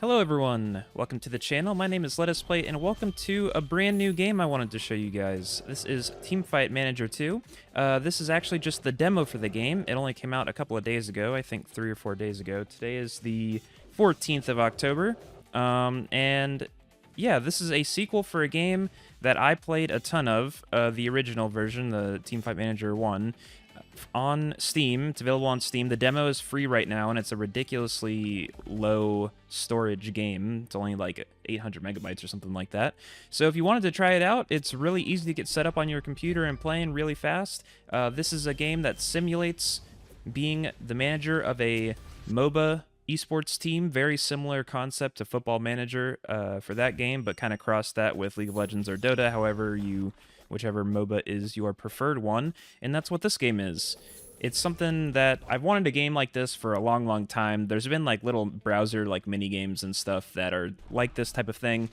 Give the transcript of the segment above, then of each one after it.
Hello everyone, welcome to the channel. My name is LettucePlate and welcome to a brand new game I wanted to show you guys. This is Teamfight Manager 2. This is actually just the demo for the game. It only came out a couple of days ago, I think 3 or 4 days ago. Today is the 14th of October. And yeah, this is a sequel for a game that I played a ton of, the original version, the Teamfight Manager 1. On Steam. It's available on Steam. The demo is free right now, and it's a ridiculously low storage game. It's only like 800 megabytes or something like that. So if you wanted to try it out, it's really easy to get set up on your computer and playing really fast. This is a game that simulates being the manager of a MOBA esports team. Very similar concept to Football Manager for that game, but kind of cross that with League of Legends or Dota, whichever MOBA is your preferred one, and that's what this game is. It's something that I've wanted a game like this for a long time. There's been like little browser like mini games and stuff that are like this type of thing.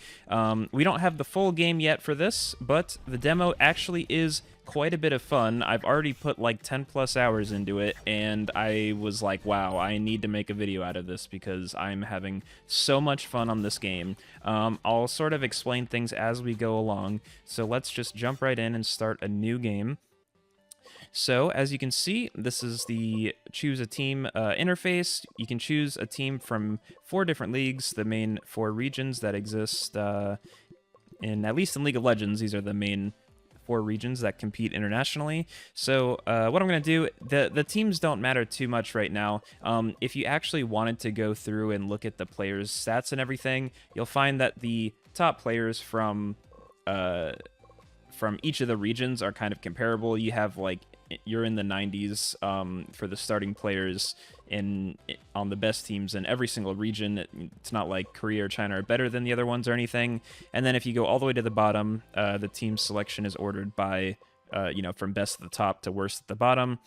We don't have the full game yet for this, but the demo actually is quite a bit of fun. I've already put like 10 plus hours into it, and I was like, wow, I need to make a video out of this because I'm having so much fun on this game. I'll sort of explain things as we go along, so let's just jump right in and start a new game. So, as you can see, this is the choose a team interface. You can choose a team from 4 different leagues, the main 4 regions that exist at least in League of Legends. These are the main 4 regions that compete internationally. So what I'm going to do, the teams don't matter too much right now. If you actually wanted to go through and look at the players' stats and everything, you'll find that the top players from each of the regions are kind of comparable. You have like you're in the 90s for the starting players on the best teams in every single region. It's not like Korea or China are better than the other ones or anything. And then if you go all the way to the bottom, the team selection is ordered by from best at the top to worst at the bottom.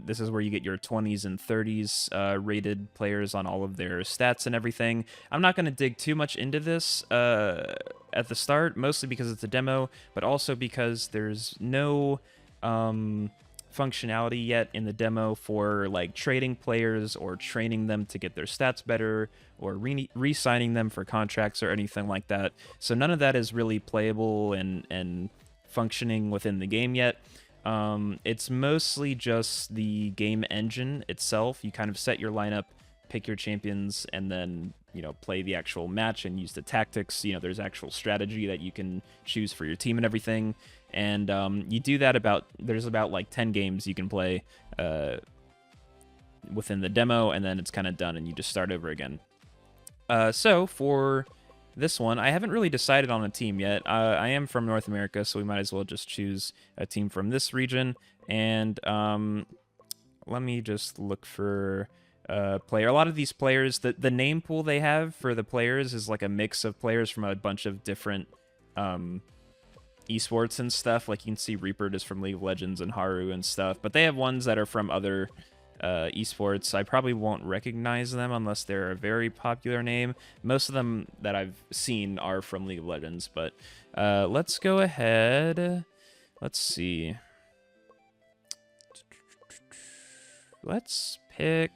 This is where you get your 20s and 30s rated players on all of their stats and everything. I'm not going to dig too much into this at the start, mostly because it's a demo, but also because there's no functionality yet in the demo for like trading players or training them to get their stats better or re-signing them for contracts or anything like that. So none of that is really playable and functioning within the game yet. It's mostly just the game engine itself. You kind of set your lineup, pick your champions, and then play the actual match and use the tactics. There's actual strategy that you can choose for your team and everything. And you do that there's about like 10 games you can play within the demo, and then it's kind of done and you just start over again. So for this one, I haven't really decided on a team yet. I am from North America, so we might as well just choose a team from this region. And let me just look for a player. A lot of these players, the name pool they have for the players is like a mix of players from a bunch of different esports and stuff. Like you can see Reaper is from League of Legends and Haru and stuff, but they have ones that are from other esports. I probably won't recognize them unless they're a very popular name. Most of them that I've seen are from League of Legends, but let's go ahead. Let's see. Let's pick...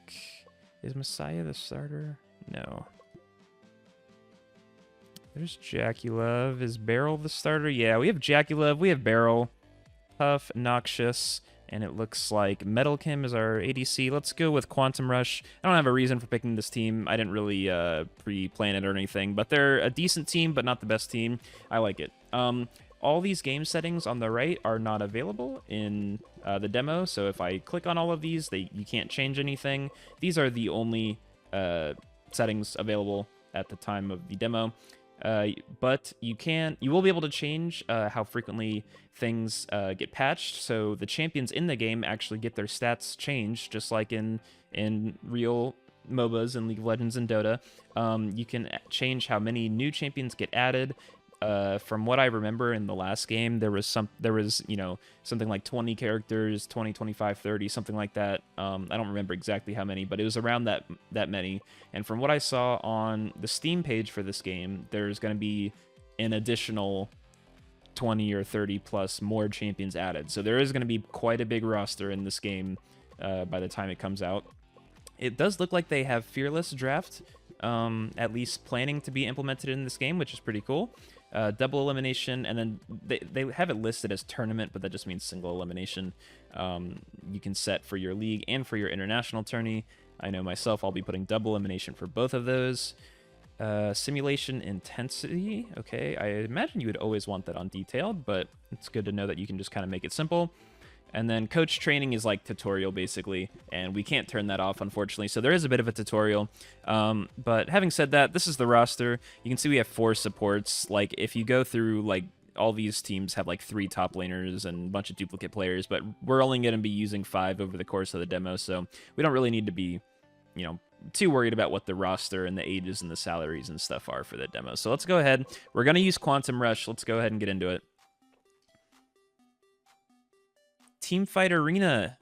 Is Messiah the starter? No. There's Jackie Love. Is Beryl the starter? Yeah, we have Jackie Love. We have Beryl. Puff, Noxious, and it looks like Metal Kim is our ADC. Let's go with Quantum Rush. I don't have a reason for picking this team. I didn't really pre-plan it or anything, but they're a decent team, but not the best team. I like it. All these game settings on the right are not available in the demo, so if I click on all of these, you can't change anything. These are the only settings available at the time of the demo. But you will be able to change how frequently things get patched. So the champions in the game actually get their stats changed, just like in real MOBAs and League of Legends and Dota. You can change how many new champions get added. From what I remember in the last game, there was something like 20 characters, 20, 25, 30, something like that. I don't remember exactly how many, but it was around that many. And from what I saw on the Steam page for this game, there's going to be an additional 20 or 30 plus more champions added. So there is going to be quite a big roster in this game by the time it comes out. It does look like they have Fearless Draft at least planning to be implemented in this game, which is pretty cool. Double elimination, and then they have it listed as tournament, but that just means single elimination. You can set for your league and for your international tourney. I know myself, I'll be putting double elimination for both of those. Simulation intensity. Okay, I imagine you would always want that on detailed, but it's good to know that you can just kind of make it simple. And then coach training is like tutorial, basically, and we can't turn that off, unfortunately. So there is a bit of a tutorial. But having said that, this is the roster. You can see we have 4 supports. Like, if you go through, like, all these teams have, like, 3 top laners and a bunch of duplicate players, but we're only going to be using 5 over the course of the demo, so we don't really need to be, you know, too worried about what the roster and the ages and the salaries and stuff are for the demo. So let's go ahead. We're going to use Quantum Rush. Let's go ahead and get into it. Teamfight Arena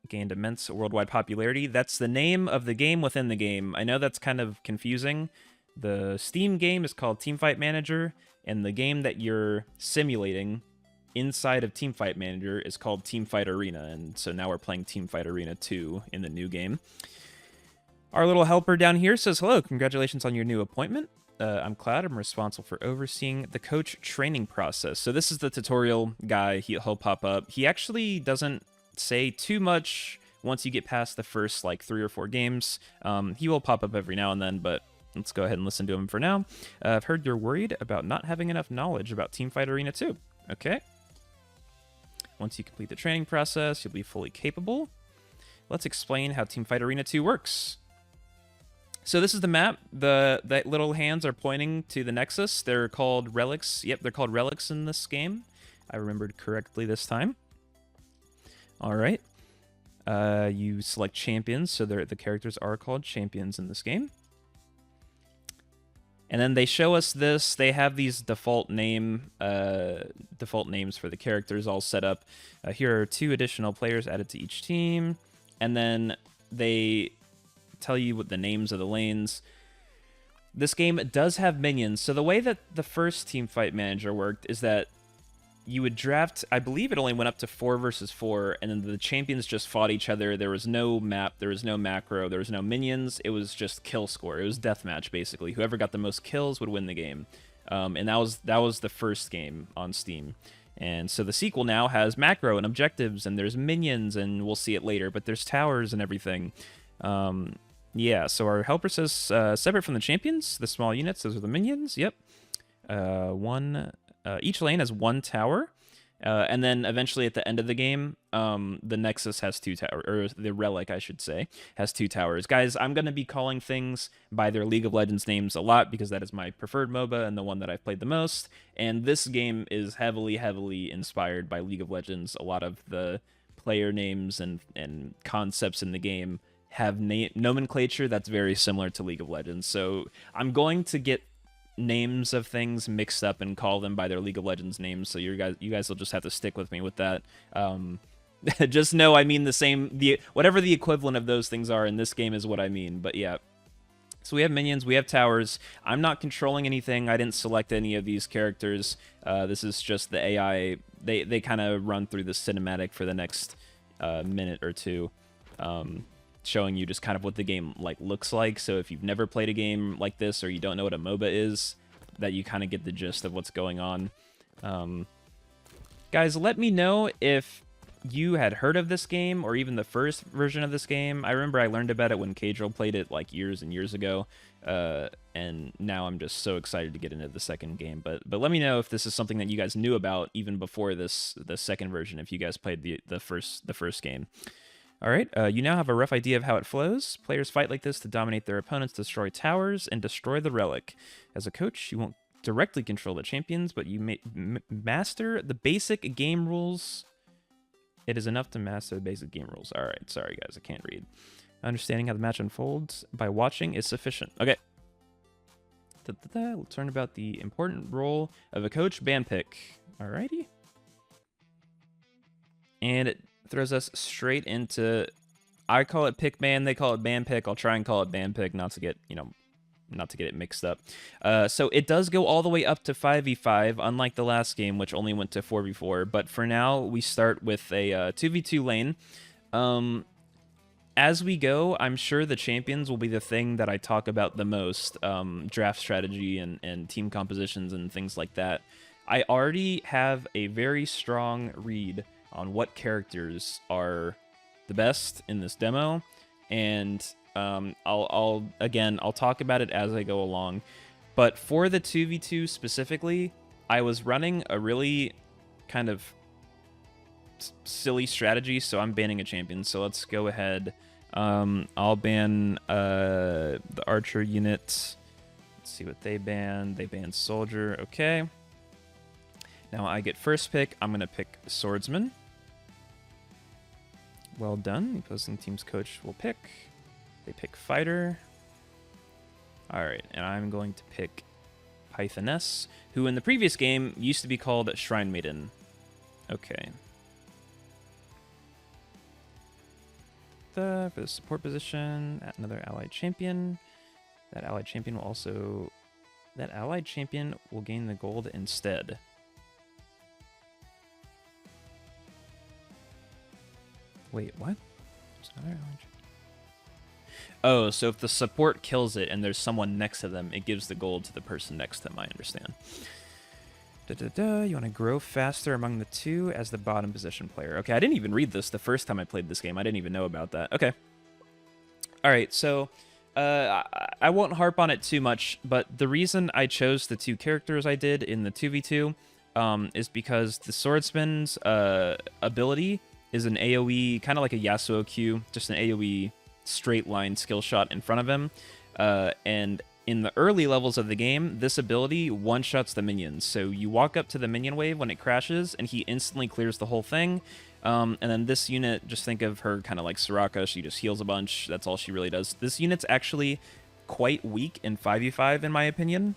gained immense worldwide popularity. That's the name of the game within the game. I know that's kind of confusing. The Steam game is called Teamfight Manager, and the game that you're simulating inside of Teamfight Manager is called Teamfight Arena, and so now we're playing Teamfight Arena 2 in the new game. Our little helper down here says, hello, congratulations on your new appointment. I'm Cloud. I'm responsible for overseeing the coach training process. So this is the tutorial guy. He'll pop up. He actually doesn't say too much once you get past the first, like, 3 or 4 games. He will pop up every now and then, but let's go ahead and listen to him for now. I've heard you're worried about not having enough knowledge about Teamfight Arena 2. Okay. Once you complete the training process, you'll be fully capable. Let's explain how Teamfight Arena 2 works. So this is the map. The little hands are pointing to the Nexus. They're called relics. Yep, they're called relics in this game. I remembered correctly this time. All right. You select champions, so the characters are called champions in this game. And then they show us this. They have these default names for the characters all set up. Here are 2 additional players added to each team, and then they tell you what the names of the lanes. This game does have minions. So the way that the first Teamfight Manager worked is that you would draft, I believe it only went up to 4 versus 4, and then the champions just fought each other. There was no map, there was no macro, there was no minions. It was just kill score. It was deathmatch, basically. Whoever got the most kills would win the game. And that was the first game on Steam. And so the sequel now has macro and objectives, and there's minions, and we'll see it later, but there's towers and everything. Yeah, so our helper says, separate from the champions, the small units, those are the minions, yep. Each lane has 1 tower, and then eventually at the end of the game, the Nexus has 2 towers, or the Relic, I should say, has 2 towers. Guys, I'm going to be calling things by their League of Legends names a lot, because that is my preferred MOBA and the one that I've played the most, and this game is heavily, heavily inspired by League of Legends. A lot of the player names and concepts in the game have nomenclature that's very similar to League of Legends. So I'm going to get names of things mixed up and call them by their League of Legends names. So you guys will just have to stick with me with that. Just know I mean the same. Whatever the equivalent of those things are in this game is what I mean. But yeah. So we have minions, we have towers. I'm not controlling anything. I didn't select any of these characters. This is just the AI. They kind of run through the cinematic for the next minute or two. Showing you just kind of what the game looks like. So if you've never played a game like this, or you don't know what a MOBA is, that you kind of get the gist of what's going on. Guys, let me know if you had heard of this game, or even the first version of this game. I remember I learned about it when Cadril played it years and years ago, and now I'm just so excited to get into the second game. But let me know if this is something that you guys knew about even before the second version, if you guys played the first game. All right, you now have a rough idea of how it flows. Players fight like this to dominate their opponents, destroy towers, and destroy the relic. As a coach, you won't directly control the champions, but you may master the basic game rules. It is enough to master the basic game rules. All right, sorry guys, I can't read. Understanding how the match unfolds by watching is sufficient. Okay. Let's learn about the important role of a coach ban pick. Alrighty. And it throws us straight into, I call it pick ban, they call it ban pick. I'll try and call it ban pick, not to get it mixed up. So it does go all the way up to 5v5, unlike the last game, which only went to 4v4. But for now, we start with a 2v2 lane. as we go, I'm sure the champions will be the thing that I talk about the most, draft strategy and team compositions and things like that. I already have a very strong read on what characters are the best in this demo, and I'll talk about it as I go along. But for the 2v2 specifically, I was running a really kind of silly strategy, so I'm banning a champion. So let's go ahead. I'll ban the archer unit. Let's see what they ban. They ban soldier. Okay. Now I get first pick. I'm going to pick swordsman. Well done. The opposing team's coach will pick. They pick fighter. All right, and I'm going to pick Pythoness, who in the previous game used to be called Shrine Maiden. Okay. For the support position, another allied champion. That allied champion will gain the gold instead. Wait, what? There's another allied champion. Oh, so if the support kills it and there's someone next to them, it gives the gold to the person next to them. I understand. You want to grow faster among the two as the bottom position player. Okay, I didn't even read this the first time I played this game. I didn't even know about that. Okay. All right, so I won't harp on it too much, but the reason I chose the two characters I did in the 2v2 is because the swordsman's ability is an AoE, kind of like a Yasuo Q, just an AoE straight line skill shot in front of him. And in the early levels of the game, this ability one-shots the minions. So you walk up to the minion wave when it crashes, and he instantly clears the whole thing. And then this unit, just think of her kind of like Soraka. She just heals a bunch. That's all she really does. This unit's actually quite weak in 5v5, in my opinion.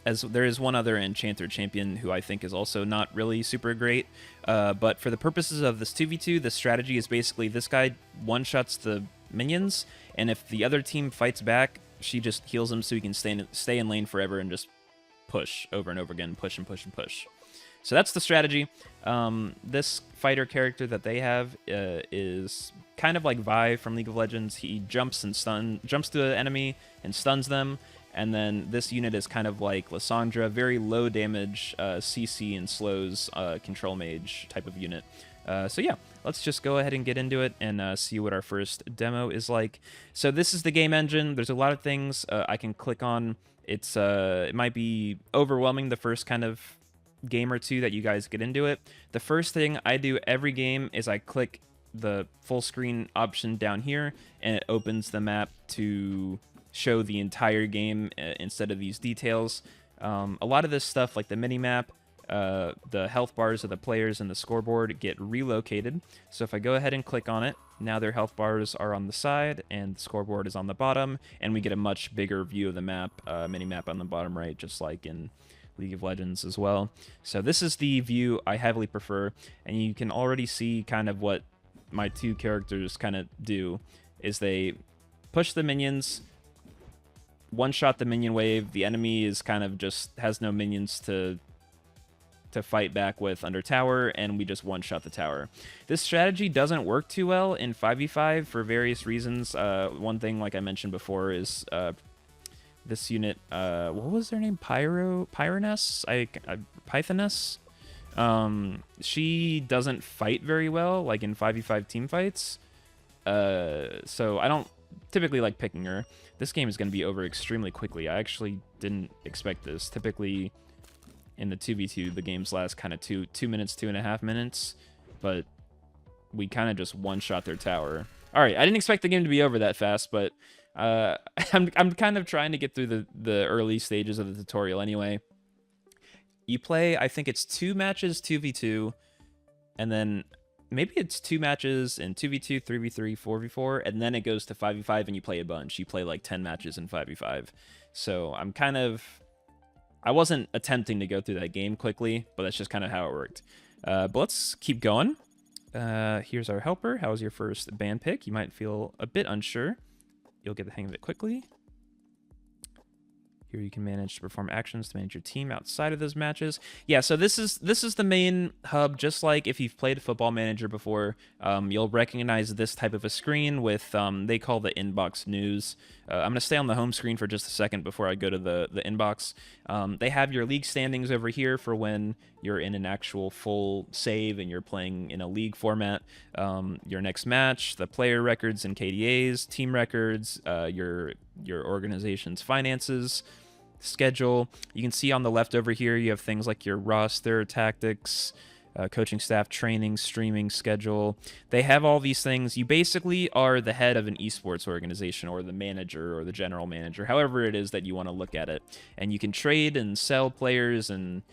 As there is one other Enchanter champion who I think is also not really super great. But for the purposes of this 2v2, the strategy is basically this guy one-shots the minions, and if the other team fights back, she just heals him so he can stay in lane forever and just push over and over again, push and push and push. So that's the strategy. This fighter character that they have is kind of like Vi from League of Legends. He jumps to an enemy and stuns them. And then this unit is kind of like Lysandra, very low damage CC and slows control mage type of unit. So yeah, let's just go ahead and get into it and see what our first demo is like. So this is the game engine. There's a lot of things I can click on. It might be overwhelming the first kind of game or two that you guys get into it. The first thing I do every game is I click the full screen option down here, and it opens the map to show the entire game instead of these details. A lot of this stuff, like the mini-map, the health bars of the players and the scoreboard get relocated. So if I go ahead and click on it, now their health bars are on the side and the scoreboard is on the bottom, and we get a much bigger view of the map, mini-map on the bottom right, just like in League of Legends as well. So this is the view I heavily prefer, and you can already see kind of what my two characters kind of do, is they push the minions, one-shot the minion wave. The enemy is kind of just has no minions to fight back with under tower, and we just one-shot the tower. This strategy doesn't work too well in 5v5 for various reasons. One thing, like I mentioned before, is this unit, what was their name? Pythoness? Pythoness? She doesn't fight very well, like in 5v5 team fights. So I don't typically like picking her. This game is going to be over extremely quickly. I actually didn't expect this. Typically, in the 2v2, the games last kind of 2 minutes, 2.5 minutes, but we kind of just one-shot their tower. All right, I didn't expect the game to be over that fast, but I'm kind of trying to get through the early stages of the tutorial anyway. You play, I think it's 2 matches 2v2, and then maybe it's 2 matches in 2v2, 3v3, 4v4, and then it goes to 5v5 and you play a bunch. You play like 10 matches in 5v5. So I wasn't attempting to go through that game quickly, but that's just kind of how it worked. But let's keep going. Here's our helper. How was your first band pick? You might feel a bit unsure. You'll get the hang of it quickly. Here you can manage to perform actions to manage your team outside of those matches. Yeah, so this is the main hub. Just like if you've played Football Manager before, you'll recognize this type of a screen with they call the inbox news. I'm gonna stay on the home screen for just a second before I go to the inbox. They have your league standings over here for when you're in an actual full save and you're playing in a league format. Your next match, the player records and KDAs, team records, your organization's finances, schedule. You can see on the left over here, you have things like your roster, tactics, coaching staff, training, streaming schedule. They have all these things. You basically are the head of an esports organization, or the manager, or the general manager, however it is that you want to look at it. And you can trade and sell players and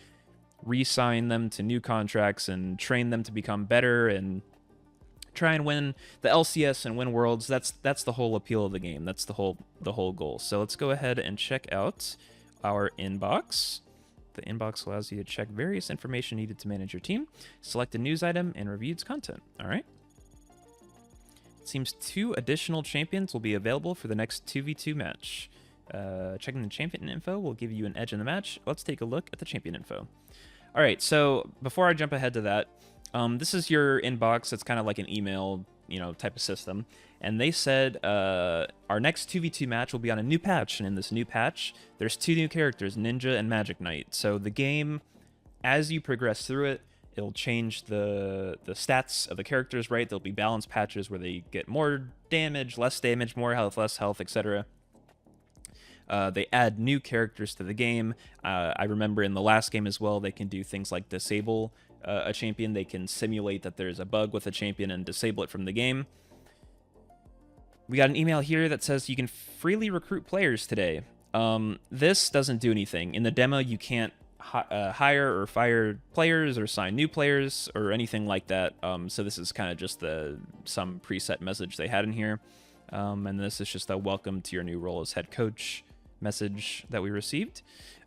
re-sign them to new contracts and train them to become better and try and win the LCS and win worlds. That's the whole appeal of the game. That's the whole goal. So let's go ahead and check out our inbox. The inbox allows you to check various information needed to manage your team, select a news item, and review its content. All right. It seems 2 additional champions will be available for the next 2v2 match. Checking the champion info will give you an edge in the match. Let's take a look at the champion info. All right, so before I jump ahead to that, this is your inbox. It's kind of like an email, type of system. And they said our next 2v2 match will be on a new patch. And in this new patch, there's 2 new characters, Ninja and Magic Knight. So the game, as you progress through it, it'll change the stats of the characters, right? There'll be balance patches where they get more damage, more health, less health, etc. They add new characters to the game. I remember in the last game as well, they can do things like disable a champion. They can simulate that there's a bug with a champion and disable it from the game. We got an email here that says you can freely recruit players today. This doesn't do anything. In the demo, you can't hire or fire players or sign new players or anything like that. So this is kind of just some preset message they had in here. And this is just a welcome to your new role as head coach message that we received.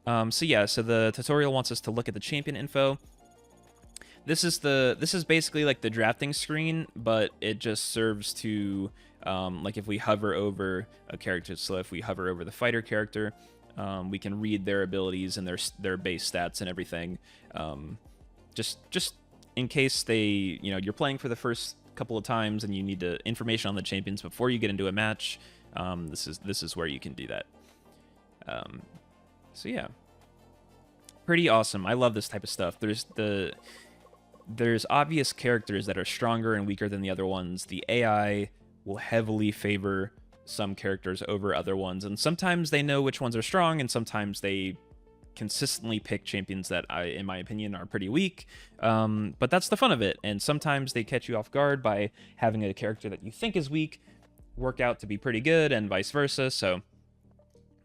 So the tutorial wants us to look at the champion info. This is basically like the drafting screen, but it just serves to like if we hover over a character. So if we hover over the fighter character, we can read their abilities and their base stats and everything. Just in case you're playing for the first couple of times and you need information on the champions before you get into a match. This is where you can do that. So yeah, pretty awesome. I love this type of stuff. There's obvious characters that are stronger and weaker than the other ones. The AI will heavily favor some characters over other ones, and sometimes they know which ones are strong, and sometimes they consistently pick champions that in my opinion, are pretty weak. But that's the fun of it, and sometimes they catch you off guard by having a character that you think is weak work out to be pretty good, and vice versa. So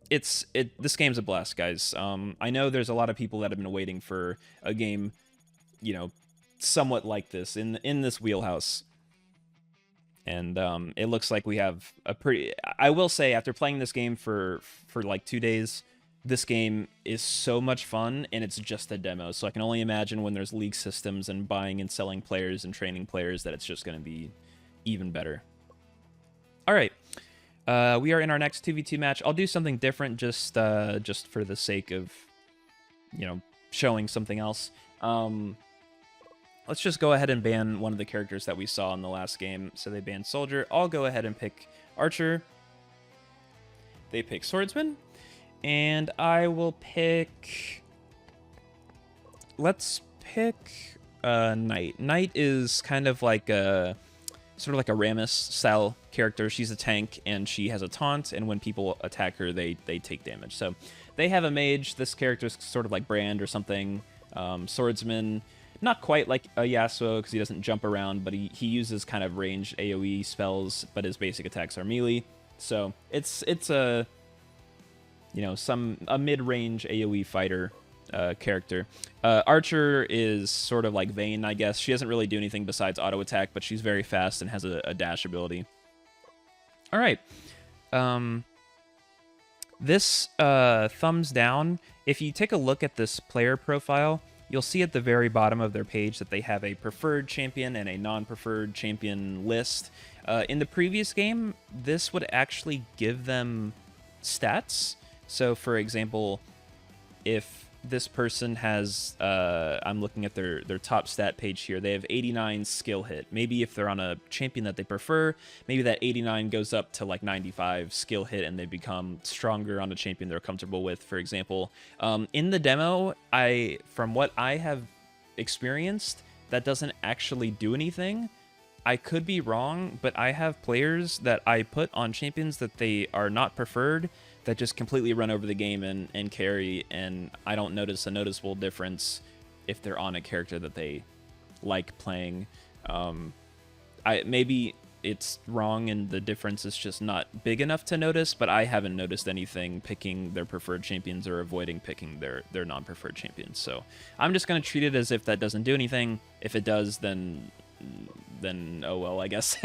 this game's a blast, guys. I know there's a lot of people that have been waiting for a game, somewhat like this in this wheelhouse. And it looks like we have a pretty... I will say, after playing this game for like 2 days, this game is so much fun, and it's just a demo. So I can only imagine when there's league systems and buying and selling players and training players that it's just going to be even better. All right. We are in our next 2v2 match. I'll do something different just for the sake of, showing something else. Let's just go ahead and ban one of the characters that we saw in the last game. So they banned Soldier. I'll go ahead and pick Archer. They pick Swordsman. And I will pick... Let's pick Knight. Knight is kind of like a... sort of like a Rammus-style character. She's a tank, and she has a taunt, and when people attack her, they take damage. So they have a mage. This character's sort of like Brand or something. Swordsman... Not quite like a Yasuo, because he doesn't jump around, but he uses kind of ranged AoE spells, but his basic attacks are melee. So it's a a mid-range AoE fighter character. Archer is sort of like Vayne, I guess. She doesn't really do anything besides auto attack, but she's very fast and has a dash ability. All right. This thumbs down. If you take a look at this player profile, you'll see at the very bottom of their page that they have a preferred champion and a non-preferred champion list. In the previous game, this would actually give them stats, So, for example, if this person has, I'm looking at their top stat page here, they have 89 skill hit. Maybe if they're on a champion that they prefer, maybe that 89 goes up to like 95 skill hit and they become stronger on a champion they're comfortable with, for example. In the demo, from what I have experienced, that doesn't actually do anything. I could be wrong, but I have players that I put on champions that they are not preferred that just completely run over the game and carry, and I don't notice a noticeable difference if they're on a character that they like playing. Maybe it's wrong and the difference is just not big enough to notice, but I haven't noticed anything picking their preferred champions or avoiding picking their non-preferred champions. So I'm just going to treat it as if that doesn't do anything. If it does, then oh well, I guess.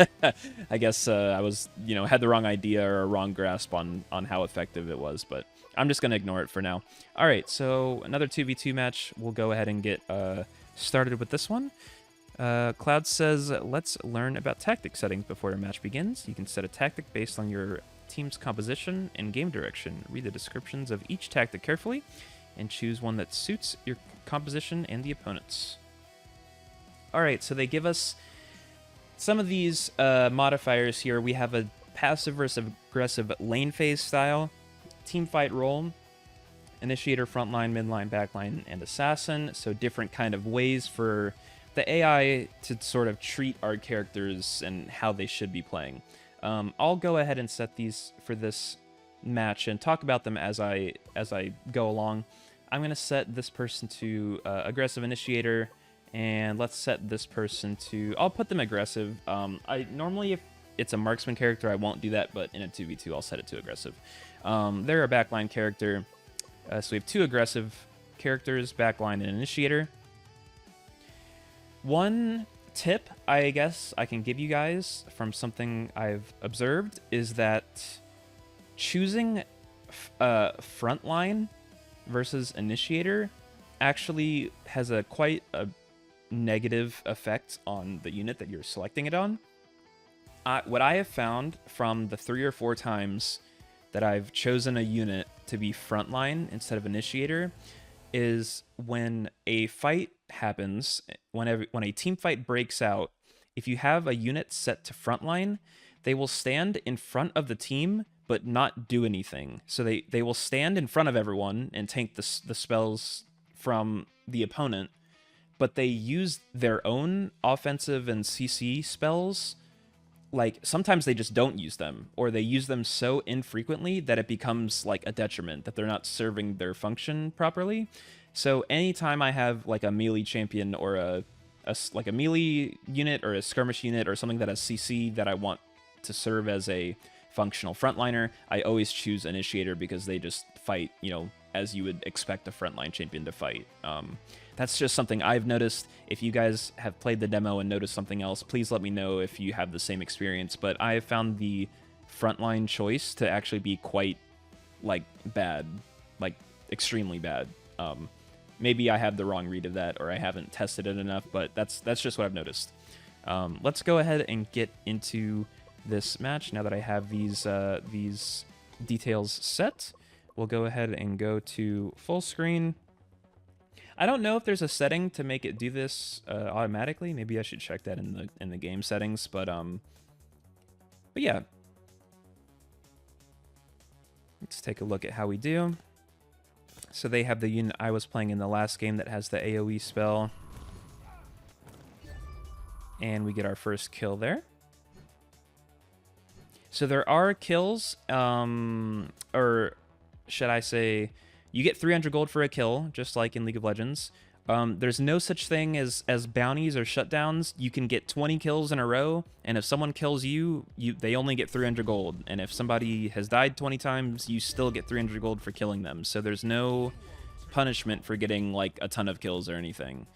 I guess I was, had the wrong idea or a wrong grasp on how effective it was, but I'm just gonna ignore it for now. All right, so another 2v2 match. We'll go ahead and get started with this one. Cloud says, let's learn about tactic settings before your match begins. You can set a tactic based on your team's composition and game direction. Read the descriptions of each tactic carefully and choose one that suits your composition and the opponent's. All right, so they give us some of these modifiers here. We have a passive versus aggressive lane phase style, team fight role, initiator, frontline, midline, backline, and assassin. So different kind of ways for the AI to sort of treat our characters and how they should be playing. I'll go ahead and set these for this match and talk about them as I go along. I'm going to set this person to aggressive initiator. And let's set this person to... I'll put them aggressive. I normally, if it's a marksman character, I won't do that, but in a 2v2, I'll set it to aggressive. They're a backline character. So we have two aggressive characters, backline and initiator. One tip, I guess, I can give you guys from something I've observed is that choosing frontline versus initiator actually has quite a negative effect on the unit that you're selecting it on. What I have found from the 3 or 4 times that I've chosen a unit to be frontline instead of initiator is when a fight happens, when a team fight breaks out, if you have a unit set to frontline, they will stand in front of the team but not do anything. So they will stand in front of everyone and tank the spells from the opponent, but they use their own offensive and CC spells. Like, sometimes they just don't use them, or they use them so infrequently that it becomes like a detriment, that they're not serving their function properly. So anytime I have like a melee champion or a melee unit or a skirmish unit or something that has CC that I want to serve as a functional frontliner, I always choose initiator because they just fight, as you would expect a frontline champion to fight. That's just something I've noticed. If you guys have played the demo and noticed something else, please let me know if you have the same experience. But I have found the frontline choice to actually be quite, bad. Extremely bad. Maybe I have the wrong read of that, or I haven't tested it enough, but that's just what I've noticed. Let's go ahead and get into this match now that I have these details set. We'll go ahead and go to full screen. I don't know if there's a setting to make it do this automatically. Maybe I should check that in the game settings. But yeah, let's take a look at how we do. So they have the unit I was playing in the last game that has the AoE spell, and we get our first kill there. So there are kills, or should I say, you get 300 gold for a kill, just like in League of Legends. There's no such thing as bounties or shutdowns. You can get 20 kills in a row, and if someone kills you, they only get 300 gold. And if somebody has died 20 times, you still get 300 gold for killing them. So there's no punishment for getting like a ton of kills or anything.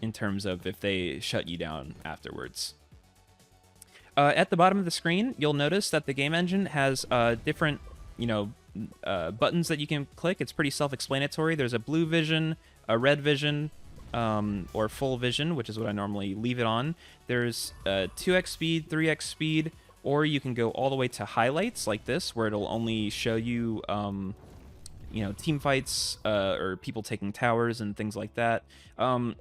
In terms of if they shut you down afterwards. At the bottom of the screen, you'll notice that the game engine has different, buttons that you can click. It's pretty self-explanatory. There's a blue vision, a red vision, or full vision, which is what I normally leave it on. There's 2x speed, 3x speed, or you can go all the way to highlights like this, where it'll only show you, you know, team fights or people taking towers and things like that.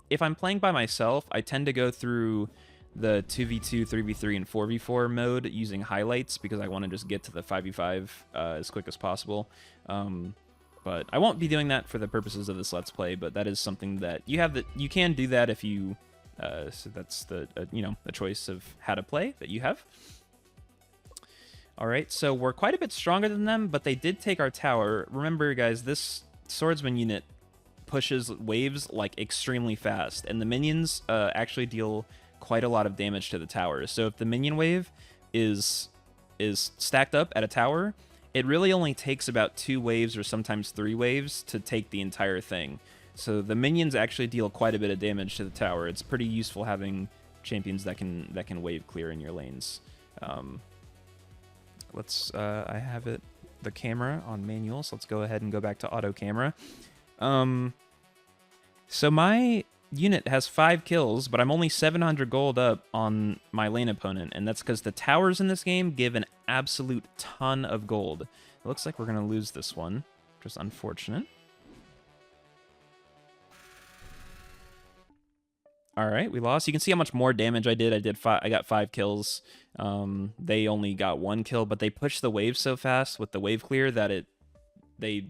If I'm playing by myself, I tend to go through the 2v2, 3v3, and 4v4 mode using highlights because I want to just get to the 5v5 as quick as possible. But I won't be doing that for the purposes of this Let's Play, but that is something that you can do that if you, so that's the, you know, the choice of how to play that you have. All right, so we're quite a bit stronger than them, but they did take our tower. Remember, guys, this swordsman unit pushes waves like extremely fast, and the minions actually deal quite a lot of damage to the tower. So if the minion wave is stacked up at a tower, it really only takes about 2 waves or sometimes 3 waves to take the entire thing. So the minions actually deal quite a bit of damage to the tower. It's pretty useful having champions that can wave clear in your lanes. I have the camera on manual, so let's go ahead and go back to auto camera. So my unit has 5 kills, but I'm only 700 gold up on my lane opponent, and that's because the towers in this game give an absolute ton of gold. It looks like we're going to lose this one, which is unfortunate. All right, we lost. You can see how much more damage I did. I got 5 kills. They only got 1 kill, but they pushed the wave so fast with the wave clear that they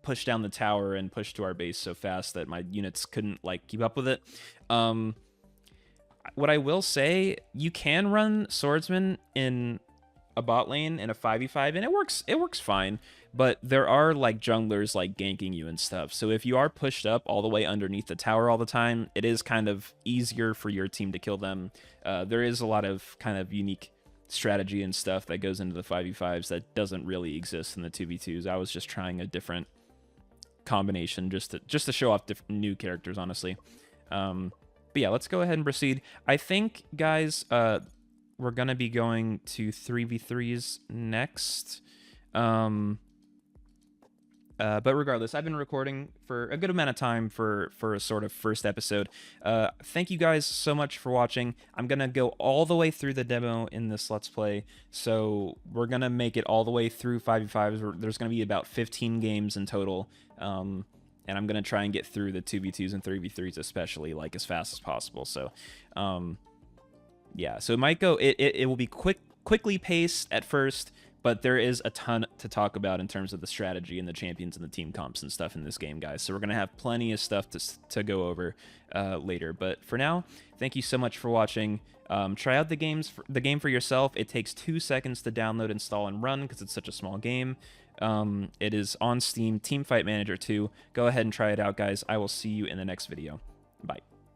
pushed down the tower and pushed to our base so fast that my units couldn't like keep up with it. What I will say, you can run swordsman in a bot lane in a 5v5, and it works fine. But there are like junglers like ganking you and stuff. So if you are pushed up all the way underneath the tower all the time, it is kind of easier for your team to kill them. There is a lot of kind of unique strategy and stuff that goes into the 5v5s that doesn't really exist in the 2v2s. I was just trying a different combination just to show off different new characters, honestly. But yeah, let's go ahead and proceed. I think, guys, we're gonna be going to 3v3s next. But regardless, I've been recording for a good amount of time for a sort of first episode. Thank you guys so much for watching. I'm going to go all the way through the demo in this Let's Play. So we're going to make it all the way through 5v5s. There's going to be about 15 games in total. And I'm going to try and get through the 2v2s and 3v3s especially, like, as fast as possible. So, yeah. So it might go... It will be quickly paced at first, but there is a ton to talk about in terms of the strategy and the champions and the team comps and stuff in this game, guys. So we're going to have plenty of stuff to go over later. But for now, thank you so much for watching. Try out the game for yourself. It takes 2 seconds to download, install, and run because it's such a small game. It is on Steam, Teamfight Manager 2. Go ahead and try it out, guys. I will see you in the next video. Bye.